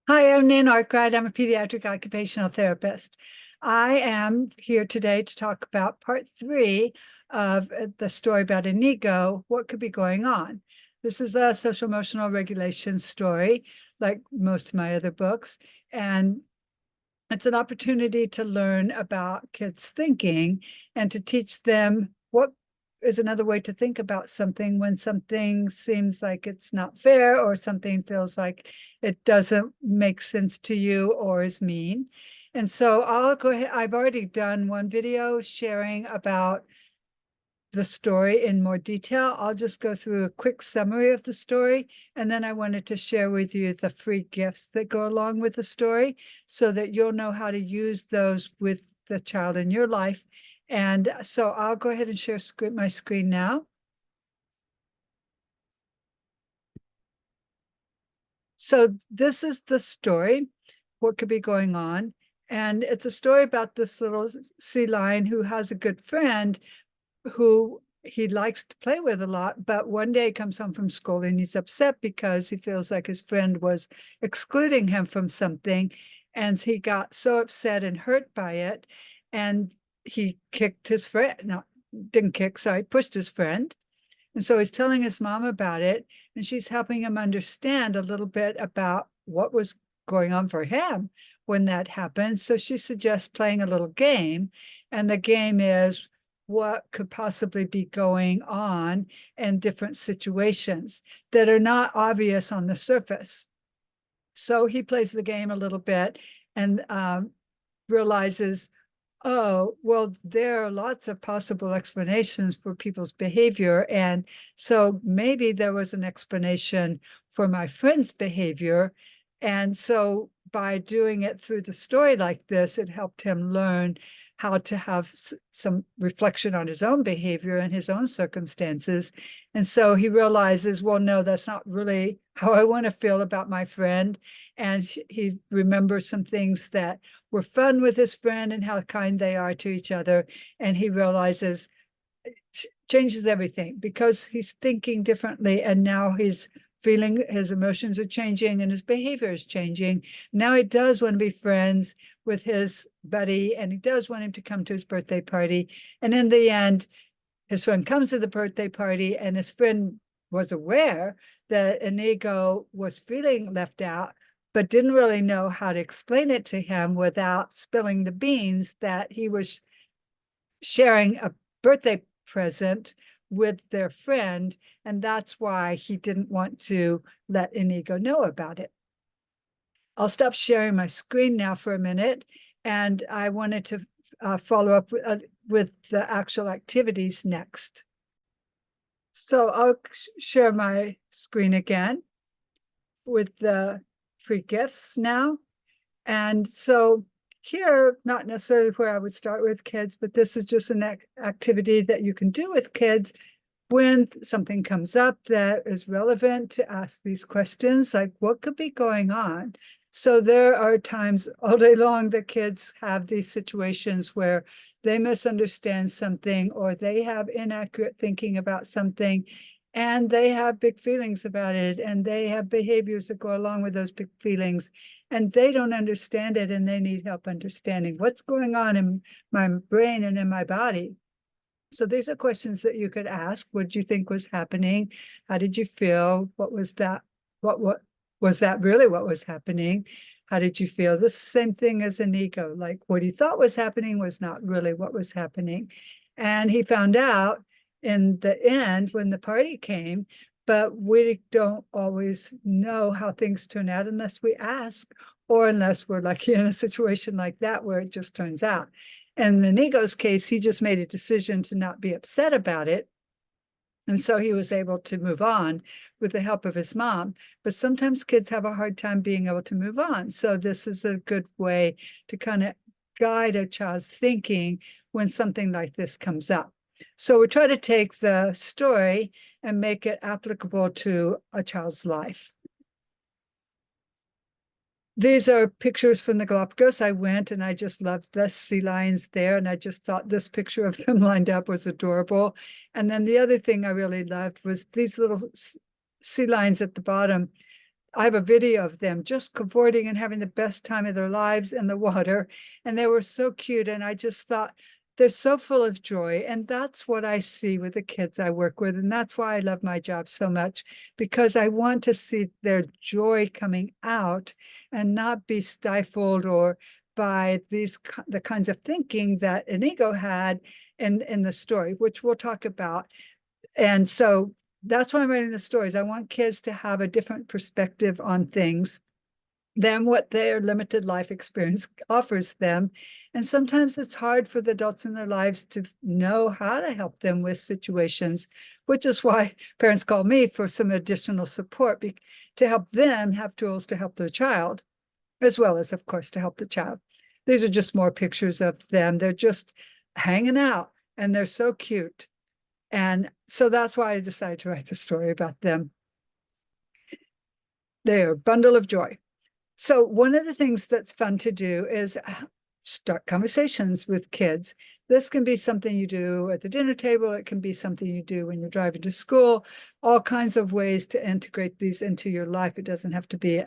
Hi, I'm Nan Arkwright. I'm a pediatric occupational therapist. I am here today to talk about part three of the story about Inigo, what could be going on. This is a social emotional regulation story, like most of my other books, and it's an opportunity to learn about kids' thinking and to teach them what is another way to think about something when something seems like it's not fair or something feels like it doesn't make sense to you or is mean. And so I'll go ahead. I've already done one video sharing about the story in more detail. I'll just go through a quick summary of the story, and then I wanted to share with you the free gifts that go along with the story so that you'll know how to use those with the child in your life. And so I'll go ahead and share my screen now. So this is the story, what could be going on. And it's a story about this little sea lion who has a good friend who he likes to play with a lot, but one day he comes home from school and he's upset because he feels like his friend was excluding him from something. And he got so upset and hurt by it. And he kicked his friend. No, didn't kick, sorry, pushed his friend. And so he's telling his mom about it, and she's helping him understand a little bit about what was going on for him when that happened. So she suggests playing a little game, and the game is what could possibly be going on in different situations that are not obvious on the surface. So he plays the game a little bit and realizes, oh, well, there are lots of possible explanations for people's behavior. And so maybe there was an explanation for my friend's behavior. And so by doing it through the story like this, it helped him learn how to have some reflection on his own behavior and his own circumstances. And so he realizes, well, no, that's not really how I want to feel about my friend. And he remembers some things that were fun with his friend and how kind they are to each other. And he realizes, changes everything because he's thinking differently. And now he's feeling, his emotions are changing and his behavior is changing. Now he does want to be friends with his buddy, and he does want him to come to his birthday party. And in the end, his friend comes to the birthday party, and his friend was aware that Inigo was feeling left out, but didn't really know how to explain it to him without spilling the beans that he was sharing a birthday present with their friend. And that's why he didn't want to let Inigo know about it. I'll stop sharing my screen now for a minute. And I wanted to follow up with the actual activities next. So I'll share my screen again with the free gifts now. And so here, not necessarily where I would start with kids, but this is just an activity that you can do with kids when something comes up that is relevant to ask these questions, like what could be going on? So there are times all day long that kids have these situations where they misunderstand something or they have inaccurate thinking about something, and they have big feelings about it, and they have behaviors that go along with those big feelings, and they don't understand it, and they need help understanding what's going on in my brain and in my body. So these are questions that you could ask. What do you think was happening? How did you feel? What was that? What was that really what was happening? How did you feel? The same thing as Inigo, like what he thought was happening was not really what was happening. And he found out in the end when the party came, but we don't always know how things turn out unless we ask, or unless we're lucky in a situation like that where it just turns out. And in Inigo's case, he just made a decision to not be upset about it. And so he was able to move on with the help of his mom. But sometimes kids have a hard time being able to move on. So this is a good way to kind of guide a child's thinking when something like this comes up. So we try to take the story and make it applicable to a child's life. These are pictures from the Galapagos. I went and I just loved the sea lions there. And I just thought this picture of them lined up was adorable. And then the other thing I really loved was these little sea lions at the bottom. I have a video of them just cavorting and having the best time of their lives in the water. And they were so cute. And I just thought, they're so full of joy. And that's what I see with the kids I work with. And that's why I love my job so much, because I want to see their joy coming out and not be stifled or by the kinds of thinking that Inigo had in the story, which we'll talk about. And so that's why I'm writing the stories. I want kids to have a different perspective on things than what their limited life experience offers them. And sometimes it's hard for the adults in their lives to know how to help them with situations, which is why parents call me for some additional support to help them have tools to help their child, as well as, of course, to help the child. These are just more pictures of them. They're just hanging out and they're so cute. And so that's why I decided to write the story about them. They're a bundle of joy. So one of the things that's fun to do is start conversations with kids. This can be something you do at the dinner table. It can be something you do when you're driving to school, all kinds of ways to integrate these into your life. It doesn't have to be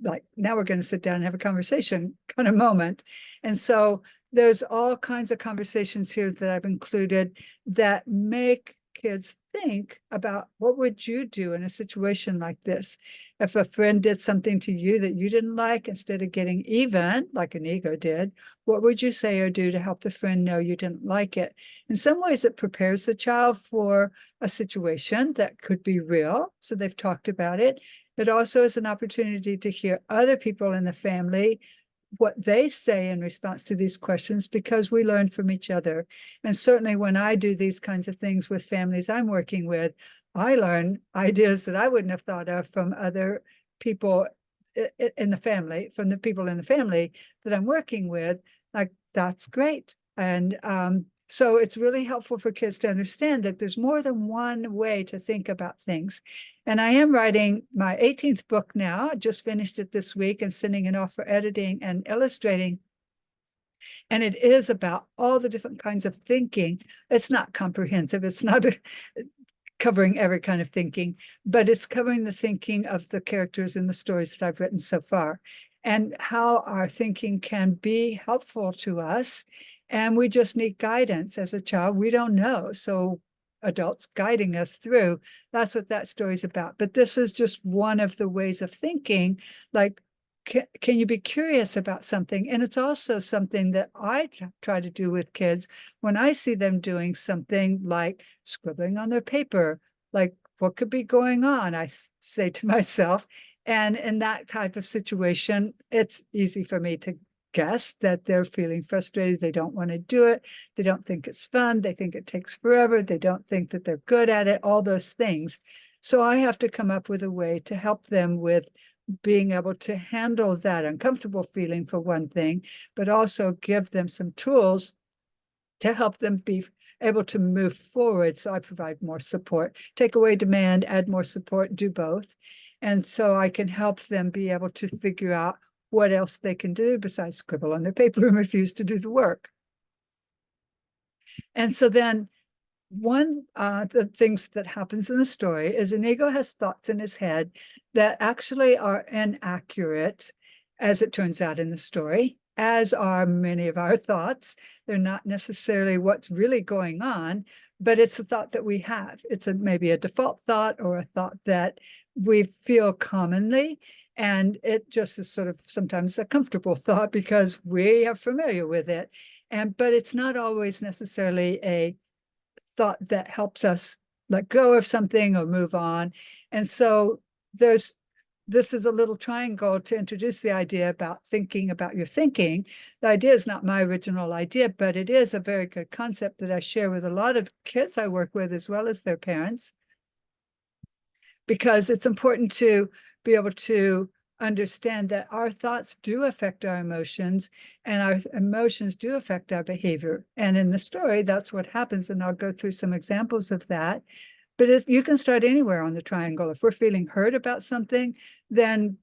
like, now we're going to sit down and have a conversation kind of moment. And so there's all kinds of conversations here that I've included that make kids think about, what would you do in a situation like this? If a friend did something to you that you didn't like, instead of getting even, like Inigo did, what would you say or do to help the friend know you didn't like it? In some ways, it prepares the child for a situation that could be real. So they've talked about it. It also is an opportunity to hear other people in the family, what they say in response to these questions, because we learn from each other. And certainly when I do these kinds of things with families I'm working with, I learn ideas that I wouldn't have thought of from other people in the family, from the people in the family that I'm working with. Like, that's great. And so it's really helpful for kids to understand that there's more than one way to think about things. And I am writing my 18th book now. I just finished it this week and sending it off for editing and illustrating. And it is about all the different kinds of thinking. It's not comprehensive. It's not covering every kind of thinking, but it's covering the thinking of the characters in the stories that I've written so far, and how our thinking can be helpful to us. And we just need guidance. As a child, we don't know. So adults guiding us through, that's what that story's about. But this is just one of the ways of thinking. Like, can you be curious about something? And it's also something that I try to do with kids when I see them doing something like scribbling on their paper, like, what could be going on? I say to myself, and in that type of situation, it's easy for me to guess that they're feeling frustrated. They don't want to do it. They don't think it's fun. They think it takes forever. They don't think that they're good at it, all those things. So I have to come up with a way to help them with being able to handle that uncomfortable feeling, for one thing, but also give them some tools to help them be able to move forward. So I provide more support, take away demand, add more support, do both. And so I can help them be able to figure out what else they can do besides scribble on their paper and refuse to do the work. And so then one the things that happens in the story is Inigo has thoughts in his head that actually are inaccurate, as it turns out in the story, as are many of our thoughts. They're not necessarily what's really going on, but it's a thought that we have. It's maybe a default thought or a thought that we feel commonly. And it just is sort of sometimes a comfortable thought because we are familiar with it. But it's not always necessarily a thought that helps us let go of something or move on. And so this is a little triangle to introduce the idea about thinking about your thinking. The idea is not my original idea, but it is a very good concept that I share with a lot of kids I work with, as well as their parents, because it's important to be able to understand that our thoughts do affect our emotions, and our emotions do affect our behavior. And in the story, that's what happens. And I'll go through some examples of that. But you can start anywhere on the triangle. If we're feeling hurt about something, then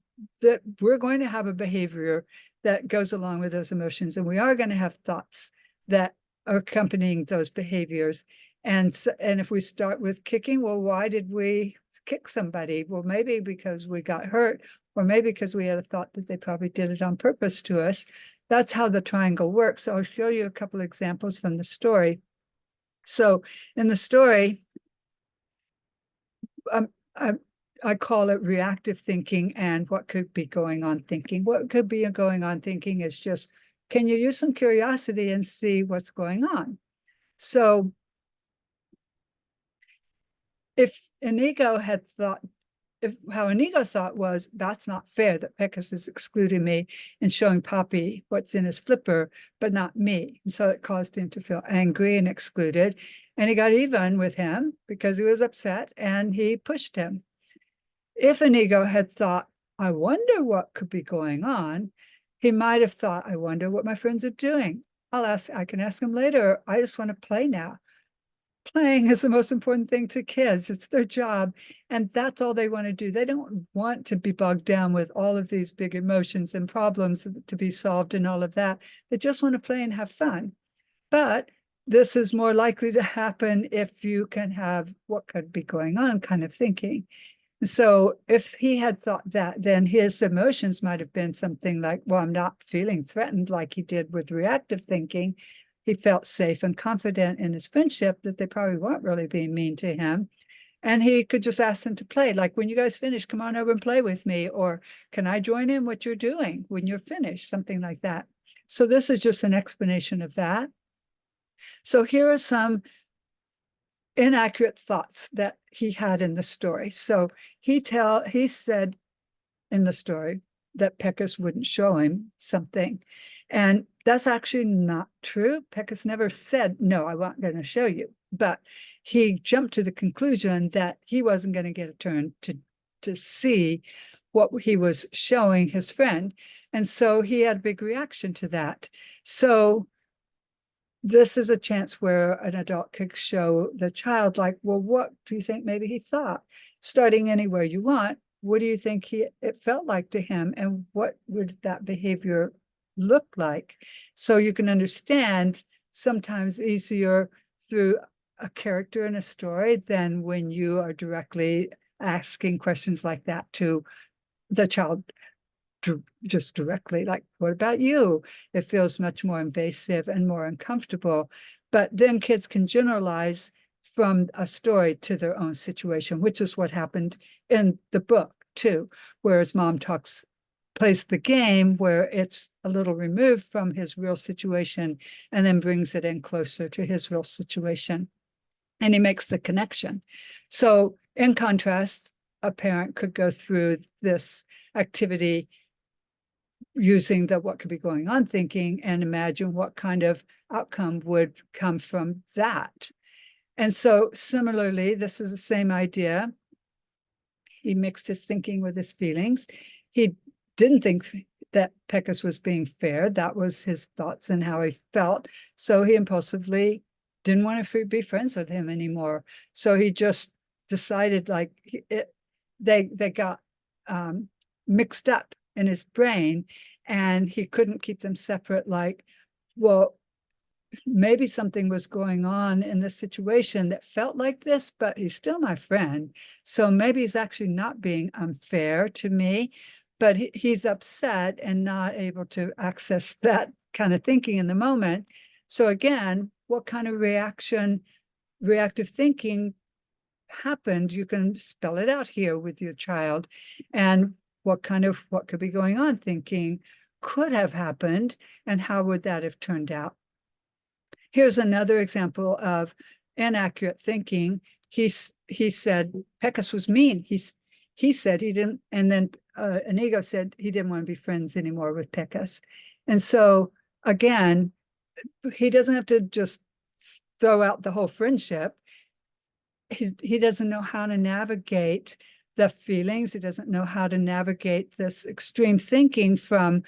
we're going to have a behavior that goes along with those emotions. And we are going to have thoughts that are accompanying those behaviors. And if we start with kicking, well, why did we kick somebody. Well, maybe because we got hurt, or maybe because we had a thought that they probably did it on purpose to us. That's how the triangle works. So I'll show you a couple examples from the story. So in the story, I, I call it reactive thinking and what could be going on thinking. What could be going on thinking is just, can you use some curiosity and see what's going on? So if Inigo had thought, how Inigo thought was, that's not fair that Pecas is excluding me and showing Poppy what's in his flipper, but not me. And so it caused him to feel angry and excluded. And he got even with him because he was upset and he pushed him. If Inigo had thought, I wonder what could be going on, he might have thought, I wonder what my friends are doing. I can ask them later. I just want to play now. Playing is the most important thing to kids. It's their job. And that's all they want to do. They don't want to be bogged down with all of these big emotions and problems to be solved and all of that. They just want to play and have fun. But this is more likely to happen if you can have what could be going on kind of thinking. So if he had thought that, then his emotions might have been something like, well, I'm not feeling threatened like he did with reactive thinking. He felt safe and confident in his friendship that they probably weren't really being mean to him. And he could just ask them to play. Like, when you guys finish, come on over and play with me. Or can I join in what you're doing when you're finished? Something like that. So this is just an explanation of that. So here are some inaccurate thoughts that he had in the story. So he said in the story that Pecas wouldn't show him something. And that's actually not true. Pecas never said, no, I wasn't going to show you. But he jumped to the conclusion that he wasn't going to get a turn to see what he was showing his friend. And so he had a big reaction to that. So this is a chance where an adult could show the child, like, well, what do you think maybe he thought? Starting anywhere you want, what do you think it felt like to him? And what would that behavior look like? So you can understand sometimes easier through a character in a story than when you are directly asking questions like that to the child just directly, like, what about you? It feels much more invasive and more uncomfortable. But then kids can generalize from a story to their own situation, which is what happened in the book too, whereas mom plays the game where it's a little removed from his real situation and then brings it in closer to his real situation. And he makes the connection. So in contrast, a parent could go through this activity using the what could be going on thinking and imagine what kind of outcome would come from that. And so similarly, this is the same idea. He mixed his thinking with his feelings. He didn't think that Pecas was being fair. That was his thoughts and how he felt. So he impulsively didn't want to be friends with him anymore. So he just decided, like, they got mixed up in his brain and he couldn't keep them separate. Like, well, maybe something was going on in this situation that felt like this, but he's still my friend. So maybe he's actually not being unfair to me, but he's upset and not able to access that kind of thinking in the moment. So again, what kind of reactive thinking happened? You can spell it out here with your child. And what could be going on thinking could have happened, and how would that have turned out? Here's another example of inaccurate thinking. He said Pecas was mean. He said he didn't, and then Inigo said he didn't want to be friends anymore with Pecas. And so again, he doesn't have to just throw out the whole friendship. He doesn't know how to navigate the feelings. He doesn't know how to navigate this extreme thinking from,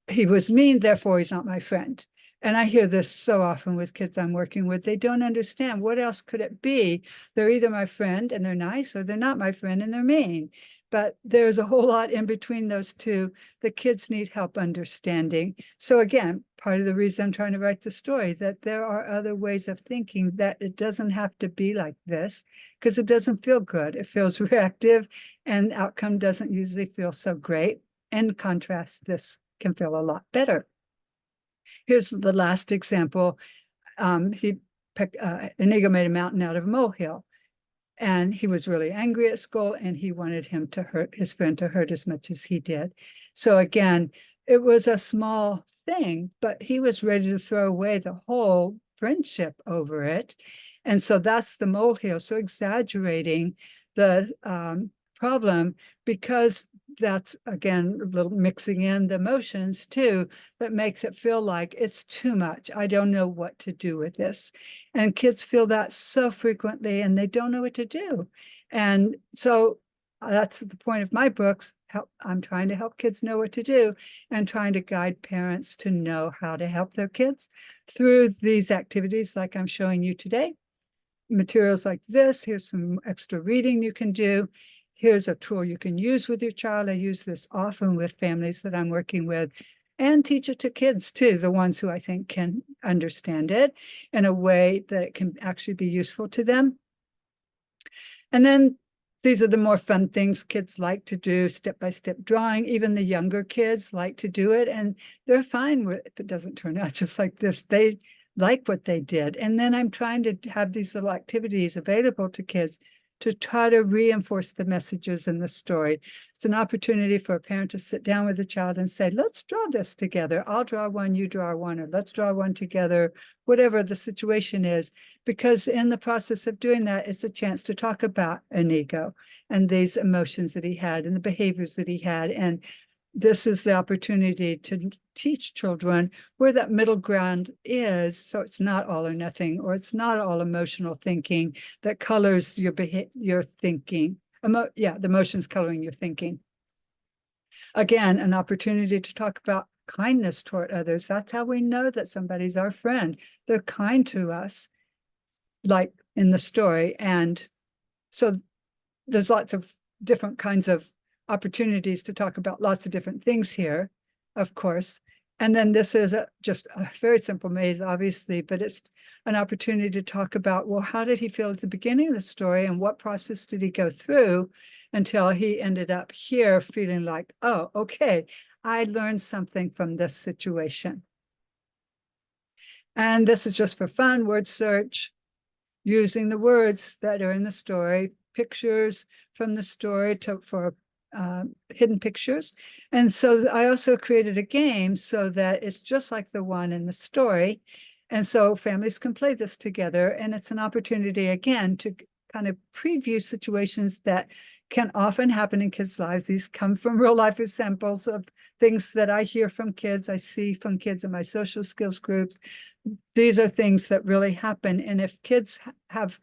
he was mean, therefore he's not my friend. And I hear this so often with kids I'm working with. They don't understand, what else could it be? They're either my friend and they're nice, or they're not my friend and they're mean. but there's a whole lot in between those two the kids need help understanding. So again, part of the reason I'm trying to write the story, that there are other ways of thinking, that it doesn't have to be like this, because it doesn't feel good. It feels reactive, and outcome doesn't usually feel so great. In contrast, this can feel a lot better. Here's the last example. Inigo made a mountain out of a molehill, and he was really angry at school, and he wanted his friend to hurt as much as he did. So again, it was a small thing, but he was ready to throw away the whole friendship over it. And so that's the molehill. So exaggerating the problem, because that's, again, a little mixing in the emotions too, that makes it feel like it's too much. I don't know what to do with this. And kids feel that so frequently, and they don't know what to do. And so that's the point of my books. I'm trying to help kids know what to do, and trying to guide parents to know how to help their kids through these activities like I'm showing you today. Materials like this. Here's some extra reading you can do. Here's a tool you can use with your child. I use this often with families that I'm working with, and teach it to kids too, the ones who I think can understand it in a way that it can actually be useful to them. And then these are the more fun things kids like to do, step-by-step drawing. Even the younger kids like to do it, and they're fine with if it doesn't turn out just like this. They like what they did. And then I'm trying to have these little activities available to kids to try to reinforce the messages in the story. It's an opportunity for a parent to sit down with a child and say, let's draw this together. I'll draw one, you draw one, or let's draw one together, whatever the situation is. Because in the process of doing that, it's a chance to talk about Inigo and these emotions that he had and the behaviors that he had. And this is the opportunity to teach children where that middle ground is, so it's not all or nothing, or it's not all emotional thinking that colors your thinking. The emotions coloring your thinking. Again, an opportunity to talk about kindness toward others. That's how we know that somebody's our friend. They're kind to us, like in the story. And so there's lots of different kinds of opportunities to talk about lots of different things here, of course. And then this is just a very simple maze, obviously, but it's an opportunity to talk about, well, how did he feel at the beginning of the story, and what process did he go through until he ended up here feeling like, oh, okay, I learned something from this situation. And this is just for fun, word search, using the words that are in the story, pictures from the story for hidden pictures. And so I also created a game so that it's just like the one in the story. And so families can play this together. And it's an opportunity, again, to kind of preview situations that can often happen in kids' lives. These come from real life examples of things that I hear from kids, I see from kids in my social skills groups. These are things that really happen. And if kids have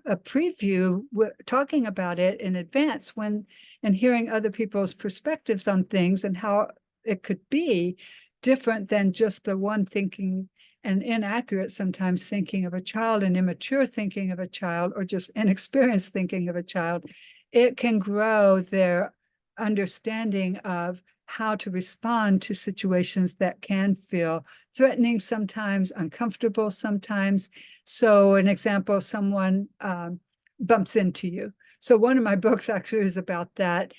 a preview talking about it in advance and hearing other people's perspectives on things and how it could be different than just the one thinking and inaccurate sometimes thinking of a child and immature thinking of a child, or just inexperienced thinking of a child, it can grow their understanding of how to respond to situations that can feel threatening sometimes, uncomfortable sometimes. So an example, someone bumps into you. So one of my books actually is about that,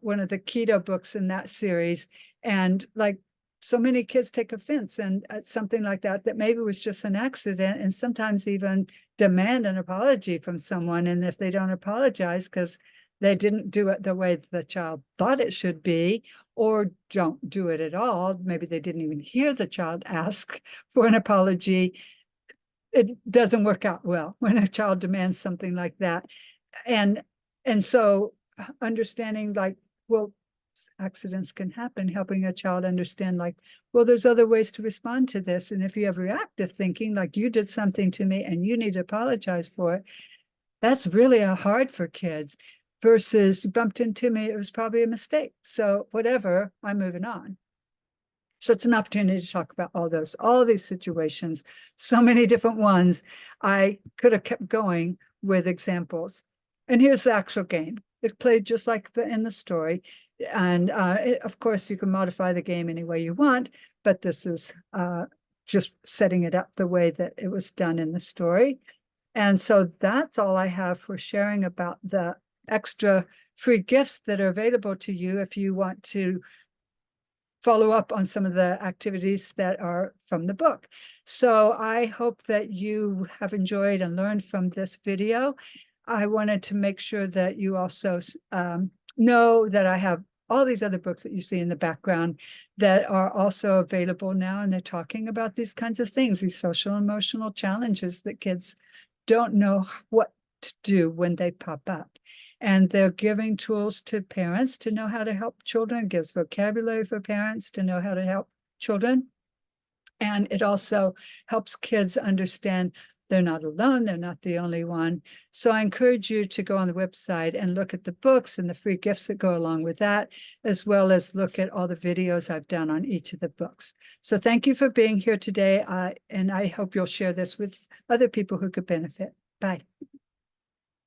one of the keto books in that series. And like so many kids take offense and something like that, that maybe was just an accident, and sometimes even demand an apology from someone. And if they don't apologize because they didn't do it the way the child thought it should be, or don't do it at all, maybe they didn't even hear the child ask for an apology, it doesn't work out well when a child demands something like that. And so understanding, like, well, accidents can happen, helping a child understand, like, well, there's other ways to respond to this. And if you have reactive thinking, like you did something to me and you need to apologize for it, that's really hard for kids, versus you bumped into me, it was probably a mistake. So whatever, I'm moving on. So it's an opportunity to talk about all these situations, so many different ones. I could have kept going with examples. And here's the actual game. it played just like in the story. And of course, you can modify the game any way you want, but this is just setting it up the way that it was done in the story. And so that's all I have for sharing about the extra free gifts that are available to you if you want to follow up on some of the activities that are from the book. So I hope that you have enjoyed and learned from this video. I wanted to make sure that you also know that I have all these other books that you see in the background that are also available now, and they're talking about these kinds of things, these social emotional challenges that kids don't know what to do when they pop up. And they're giving tools to parents to know how to help children, gives vocabulary for parents to know how to help children. And it also helps kids understand they're not alone, they're not the only one. So I encourage you to go on the website and look at the books and the free gifts that go along with that, as well as look at all the videos I've done on each of the books. So thank you for being here today, and I hope you'll share this with other people who could benefit. Bye.